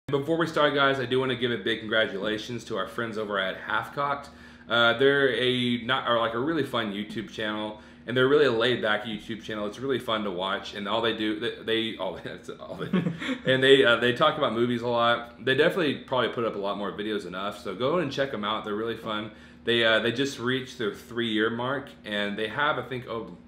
Before we start, guys, I do want to give a big congratulations to our friends over at Half-Cocked. They're a really fun YouTube channel, and they're really a laid-back YouTube channel. It's really fun to watch, and all they do, that's all they do, and they talk about movies a lot. They definitely probably put up a lot more videos than us, so go and check them out. They're really fun. They just reached their 3-year mark, and they have, I think,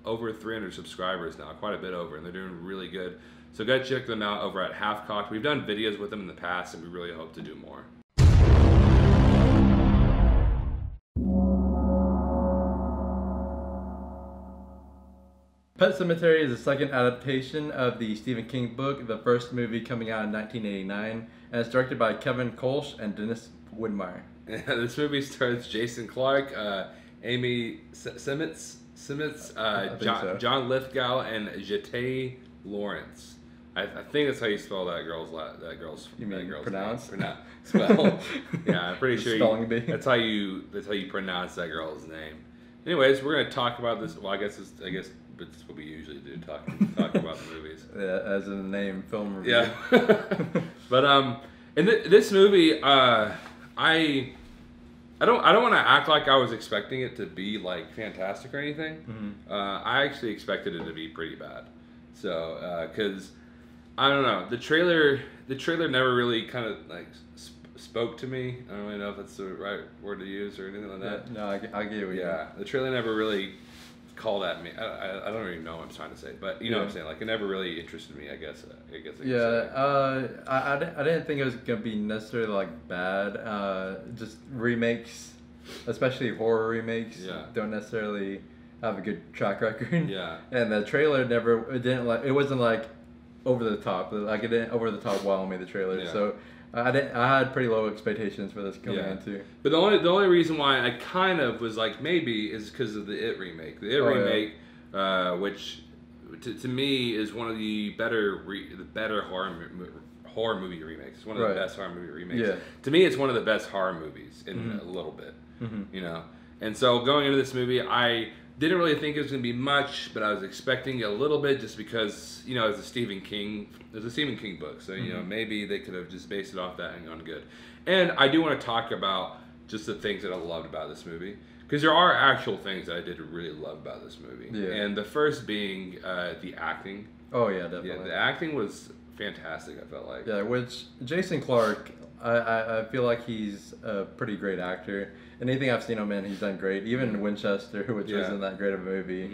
over 300 subscribers now, quite a bit over, and they're doing really good. So go check them out over at Half-Cocked. We've done videos with them in the past, and we really hope to do more. Pet Sematary is the second adaptation of the Stephen King book, the first movie coming out in 1989, and it's directed by Kevin Kolsch and Dennis Widmeyer. This movie stars Jason Clarke, Amy Simmons, John Lithgow, and Jete Lawrence. I think that's how you spell that girl's pronounce? Spell. Yeah, I'm pretty sure spelling bee. That's how you pronounce that girl's name. Anyways, we're gonna talk about this. Well, I guess that's what we usually do. Talk about the movies. Yeah, as in the name, film review. Yeah. But in this movie, I don't want to act like I was expecting it to be like fantastic or anything. Mm-hmm. I actually expected it to be pretty bad. So, because I don't know, the trailer never really kind of like spoke to me. I don't really know if that's the right word to use or anything like that. Yeah, no, I get what you mean. The trailer never really called at me. I don't even know what I'm trying to say, but you know what I'm saying. Like, it never really interested me. I guess. I didn't think it was gonna be necessarily like bad. Just remakes, especially horror remakes, don't necessarily have a good track record. Yeah. And the trailer it wasn't like over the top. Like, it didn't over the top wow me, the trailer. Yeah. So I had pretty low expectations for this coming into. But the only reason why I kind of was like maybe is because of the It remake. The It remake, which to me is one of the better horror movie remakes. It's one of the best horror movie remakes. Yeah. To me, it's one of the best horror movies in a little bit. Mm-hmm. You know, and so going into this movie, I didn't really think it was going to be much, but I was expecting a little bit just because, you know, it's a Stephen King book. So, you know, maybe they could have just based it off that and gone good. And I do want to talk about just the things that I loved about this movie. Because there are actual things that I did really love about this movie. Yeah. And the first being the acting. Oh, yeah, definitely. Yeah, the acting was fantastic, I felt like. Yeah, which Jason Clarke, I feel like he's a pretty great actor. Anything I've seen him in, he's done great. Even Winchester, which wasn't that great of a movie,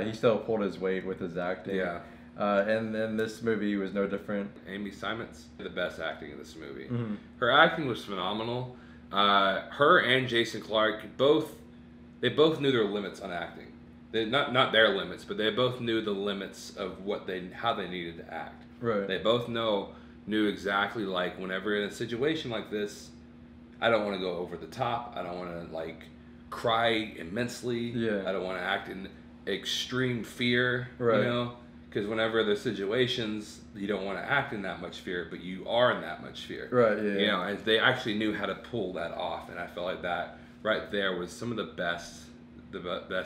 he still pulled his weight with his acting. Yeah. And then this movie was no different. Amy Simmons, the best acting in this movie. Mm-hmm. Her acting was phenomenal. Her and Jason Clarke they both knew their limits on acting. Not their limits, but they both knew the limits of how they needed to act. Right. They both knew exactly, like, whenever in a situation like this, I don't want to go over the top. I don't want to, like, cry immensely. Yeah. I don't want to act in extreme fear. Right. You know, because whenever there's situations, you don't want to act in that much fear, but you are in that much fear. Right. Yeah. You know, and they actually knew how to pull that off, and I felt like that right there was some of the best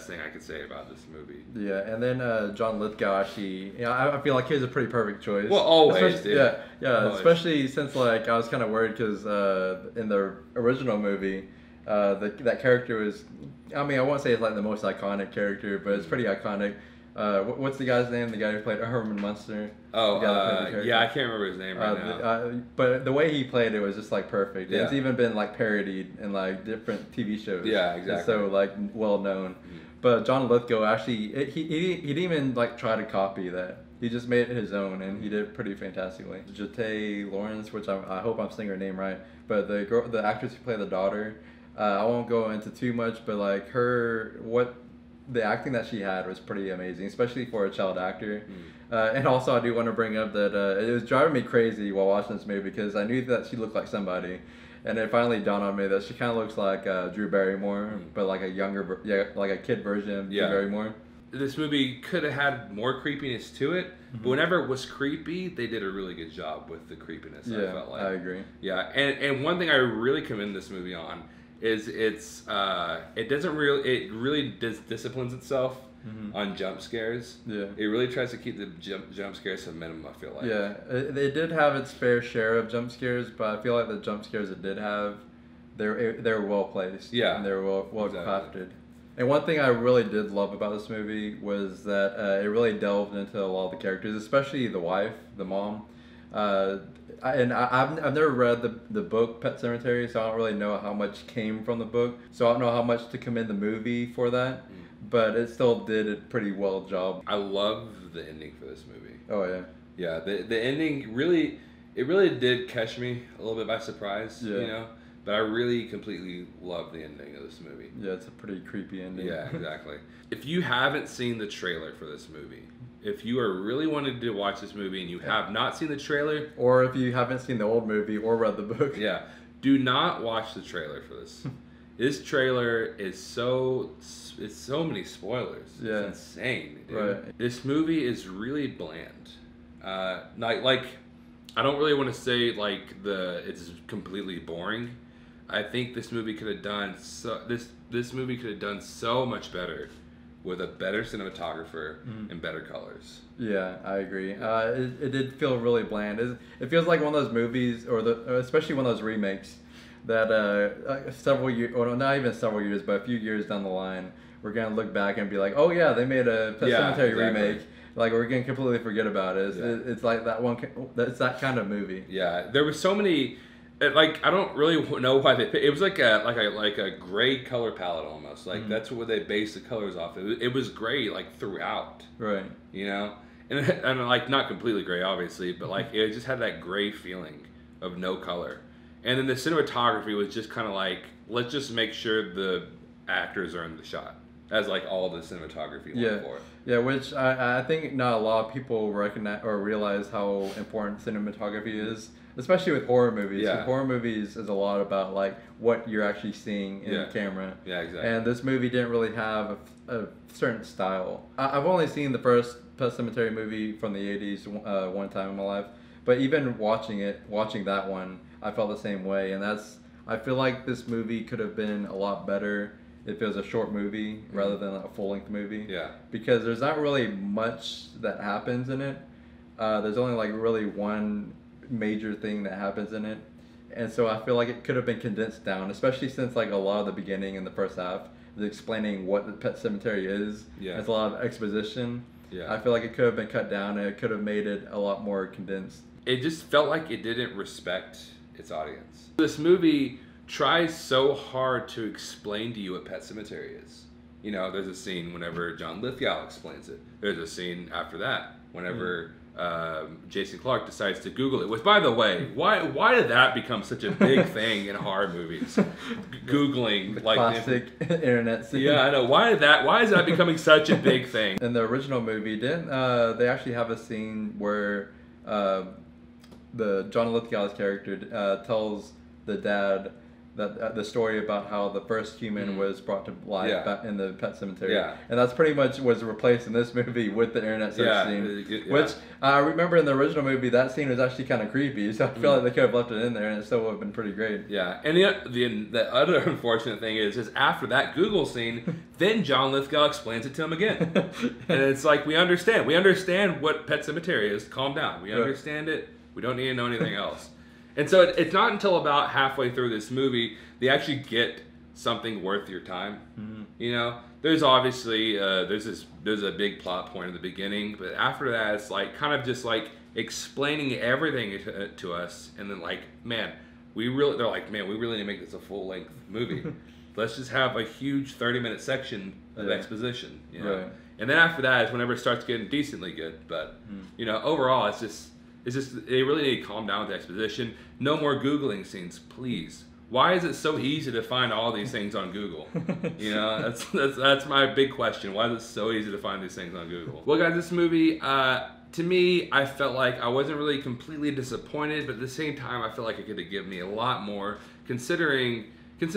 thing I could say about this movie. Yeah, and then John Lithgow, actually, I feel like he's a pretty perfect choice. Well, always, dude. Yeah, always. Especially since, like, I was kind of worried because in the original movie, that character was, I mean, I won't say it's like the most iconic character, but it's pretty iconic. What's the guy's name? The guy who played Herman Munster. Oh, yeah, I can't remember his name right now. But the way he played it was just like perfect. Yeah. It's even been like parodied in like different TV shows. Yeah, exactly. It's so like well known. Mm-hmm. But John Lithgow actually, he didn't even like try to copy that. He just made it his own, and he did it pretty fantastically. Jete Lawrence, which I hope I'm saying her name right, but the actress who played the daughter, I won't go into too much, but like the acting that she had was pretty amazing, especially for a child actor. And also, I do want to bring up that it was driving me crazy while watching this movie because I knew that she looked like somebody, and it finally dawned on me that she kind of looks like Drew Barrymore, but like a younger, like a kid version of Drew Barrymore. This movie could have had more creepiness to it, but whenever it was creepy, they did a really good job with the creepiness. Yeah, I felt like. I agree. Yeah, and one thing I really commend this movie on is it really disciplines itself on jump scares. Yeah. It really tries to keep the jump scares to a minimum, I feel like. Yeah, they did have its fair share of jump scares, but I feel like the jump scares it did have, they're well placed. Yeah. And they're well Exactly. crafted. And one thing I really did love about this movie was that it really delved into a lot of the characters, especially the wife, the mom. I've never read the book Pet Sematary, so I don't really know how much came from the book. So I don't know how much to commend the movie for that, but it still did a pretty well job. I love the ending for this movie. Oh yeah. Yeah, the ending really did catch me a little bit by surprise. Yeah. You know, but I really completely love the ending of this movie. Yeah, it's a pretty creepy ending. Yeah, exactly. If you haven't seen the trailer for this movie, if you are really wanting to watch this movie and you have not seen the trailer, or if you haven't seen the old movie or read the book, yeah, do not watch the trailer for this. This trailer is it's so many spoilers. Yeah. It's insane, dude. Right. This movie is really bland. Like I don't really want to say like it's completely boring. I think this movie could have done this movie could have done so much better with a better cinematographer and better colors. Yeah, I agree. It did feel really bland. It feels like one of those movies, especially one of those remakes, that several years, or not even several years, but a few years down the line, we're gonna look back and be like, oh yeah, they made a Pet Sematary remake. Like we're gonna completely forget about it. It's like that one. It's that kind of movie. Yeah, there were so many. Like I don't really know why it was like a gray color palette almost. Like that's what they based the colors off. It was gray like throughout. Right. You know, and like not completely gray obviously, but like it just had that gray feeling of no color. And then the cinematography was just kind of like, let's just make sure the actors are in the shot. As like all the cinematography went for it. Yeah, which I think not a lot of people recognize or realize how important cinematography is, especially with horror movies. Yeah. Horror movies is a lot about like what you're actually seeing in the camera. Yeah, exactly. And this movie didn't really have a certain style. I've only seen the first Pet Sematary movie from the 80s one time in my life, but even watching that one, I felt the same way. And I feel like this movie could have been a lot better if it was a short movie rather than a full-length movie. Yeah. Because there's not really much that happens in it. There's only like really one major thing that happens in it. And so I feel like it could have been condensed down, especially since like a lot of the beginning and the first half is explaining what the Pet Sematary is. Yeah. It's a lot of exposition. Yeah. I feel like it could have been cut down and it could have made it a lot more condensed. It just felt like it didn't respect its audience. This movie tries so hard to explain to you what Pet Sematary is. You know, there's a scene whenever John Lithgow explains it. There's a scene after that whenever Jason Clarke decides to Google it. Which, by the way, why did that become such a big thing in horror movies? Googling like classic internet scene. Yeah, I know. Why is that becoming such a big thing? In the original movie, didn't they actually have a scene where the John Lithgow's character tells the dad that the story about how the first human was brought to life back in the Pet Sematary. Yeah. And that's pretty much was replaced in this movie with the internet search scene. Which I remember in the original movie, that scene was actually kind of creepy. So I feel like they could have left it in there and it still would have been pretty great. Yeah. And the other unfortunate thing is after that Google scene, then John Lithgow explains it to him again. And it's like, we understand what Pet Sematary is. Calm down. We understand it. We don't need to know anything else. And so it's not until about halfway through this movie they actually get something worth your time. You know, there's obviously there's a big plot point at the beginning, but after that it's like kind of just like explaining everything to us, and then like, man, we really need to make this a full length movie. Let's just have a huge 30-minute section of exposition. You know, and then after that is whenever it starts getting decently good. But you know, overall it's just they really need to calm down with the exposition. No more Googling scenes, please. Why is it so easy to find all these things on Google? You know, that's my big question. Why is it so easy to find these things on Google? Well, guys, this movie, to me, I felt like I wasn't really completely disappointed, but at the same time, I felt like it could have given me a lot more, considering it's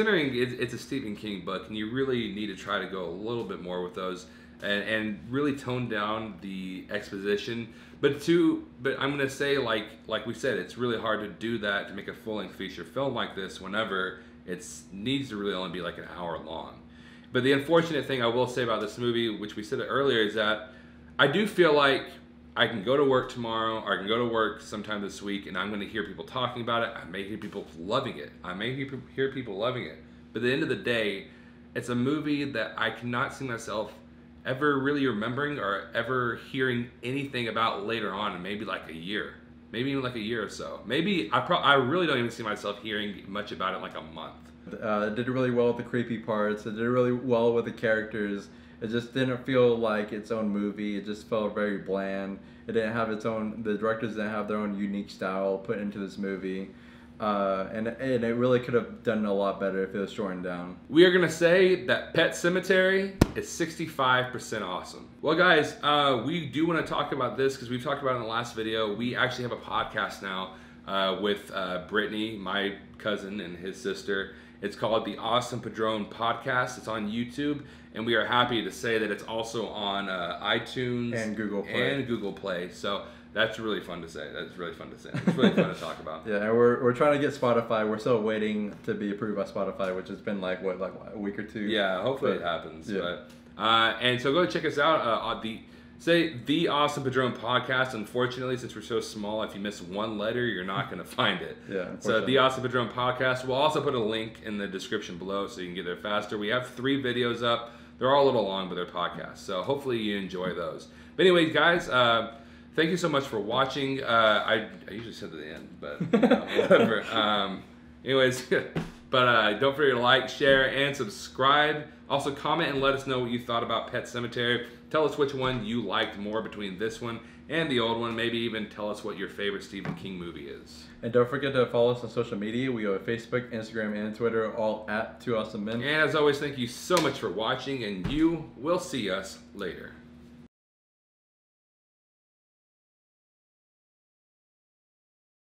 a Stephen King book, and you really need to try to go a little bit more with those, and really tone down the exposition. But I'm gonna say, like we said, it's really hard to do that, to make a full-length feature film like this whenever it needs to really only be like an hour long. But the unfortunate thing I will say about this movie, which we said it earlier, is that I do feel like I can go to work tomorrow, or I can go to work sometime this week, and I'm going to hear people talking about it. I may hear people loving it. But at the end of the day, it's a movie that I cannot see myself ever really remembering or ever hearing anything about later on in maybe like a year. Maybe even like a year or so. Maybe I really don't even see myself hearing much about it in like a month. It did really well with the creepy parts. It did really well with the characters. It just didn't feel like its own movie. It just felt very bland. It didn't have its own. The directors didn't have their own unique style put into this movie. And it really could have done a lot better if it was shortened down. We are gonna say that Pet Sematary is 65% awesome. Well, guys, we do want to talk about this because we've talked about it in the last video. We actually have a podcast now with Brittany, my cousin, and his sister. It's called the Awesome Padron Podcast. It's on YouTube, and we are happy to say that it's also on iTunes and Google Play. So that's really fun to say. It's really fun to talk about. Yeah, and we're trying to get Spotify. We're still waiting to be approved by Spotify, which has been like a week or two. Yeah, hopefully it happens. Yeah. But, and so go check us out on the Awesome Padron Podcast. Unfortunately, since we're so small, if you miss one letter, you're not going to find it. Yeah. So the Awesome Padron Podcast. We'll also put a link in the description below so you can get there faster. We have 3 videos up. They're all a little long, but they're podcasts. So hopefully you enjoy those. But anyways, guys, thank you so much for watching. I usually said to the end, but whatever. Anyways, but don't forget to like, share, and subscribe. Also, comment and let us know what you thought about Pet Sematary. Tell us which one you liked more between this one and the old one. Maybe even tell us what your favorite Stephen King movie is. And don't forget to follow us on social media. We have Facebook, Instagram, and Twitter, all at 2 Awesome Men. And as always, thank you so much for watching, and you will see us later.